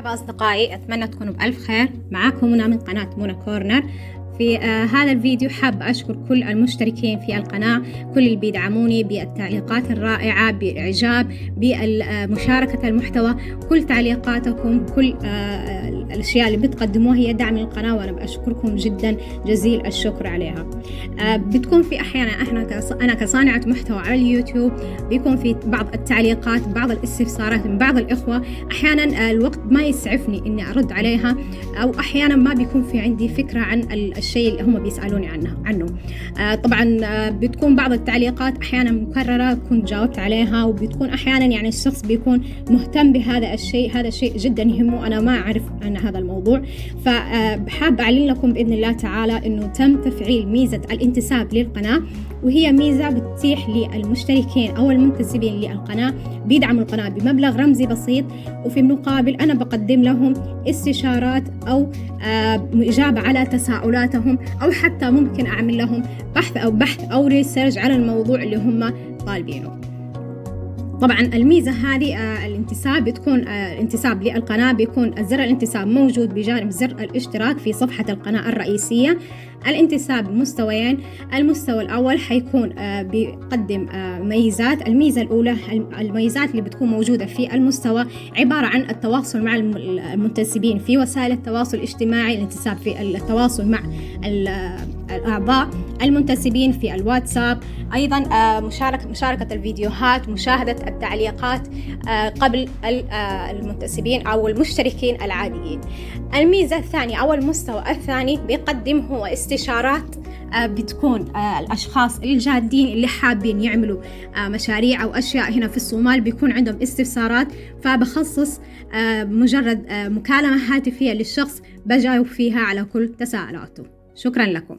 مرحبا أصدقائي، أتمنى تكونوا بألف خير. معاكم منى من قناة منى كورنر. في هذا الفيديو حاب أشكر كل المشتركين في القناة، كل اللي بيدعموني بالتعليقات الرائعة، بالإعجاب، بمشاركة المحتوى. كل تعليقاتكم، كل الأشياء اللي بتقدموها هي دعم للقناة، وأنا بأشكركم جدا جزيل الشكر عليها. بتكون في أحيانا أنا كصانعة محتوى على اليوتيوب بيكون في بعض التعليقات، بعض الاستفسارات من بعض الإخوة، أحيانا الوقت ما يسعفني إني أرد عليها، أو أحيانا ما بيكون في عندي فكرة عن الشيء اللي هم بيسألوني عنه. طبعا بتكون بعض التعليقات أحيانا مكررة كنت جاوبت عليها، وبتكون أحيانا يعني الشخص بيكون مهتم بهذا الشيء، هذا شيء جدا يهمه، أنا ما أعرف عن هذا الموضوع. فحاب أعلن لكم بإذن الله تعالى إنه تم تفعيل ميزة الانتساب للقناة، وهي ميزة بتتيح للمشتركين أو المنتسبين للقناة بيدعموا القناة بمبلغ رمزي بسيط، وفي المقابل أنا بقدم لهم استشارات أو إجابة على تساؤلاتهم، أو حتى ممكن أعمل لهم بحث أو ريسيرش على الموضوع اللي هم طالبينه. طبعا الميزة هذه الانتساب بتكون الانتساب للقناة، بيكون زر الانتساب موجود بجانب زر الاشتراك في صفحة القناة الرئيسية. الانتساب مستويين، المستوى الأول حيكون بيقدم ميزات. الميزة الأولى، الميزات اللي بتكون موجودة في المستوى عبارة عن التواصل مع المنتسبين في وسائل التواصل الاجتماعي، الانتساب في التواصل مع الأعضاء المنتسبين في الواتساب، أيضا مشاركة الفيديوهات، مشاهدة التعليقات قبل المنتسبين أو المشتركين العاديين. الميزة الثانية أو المستوى الثاني بيقدم هو استشارات، بتكون الأشخاص الجادين اللي حابين يعملوا مشاريع أو أشياء هنا في الصومال، بيكون عندهم استفسارات، فبخصص مجرد مكالمة هاتفية للشخص بجاوب فيها على كل تساؤلاته. شكرا لكم.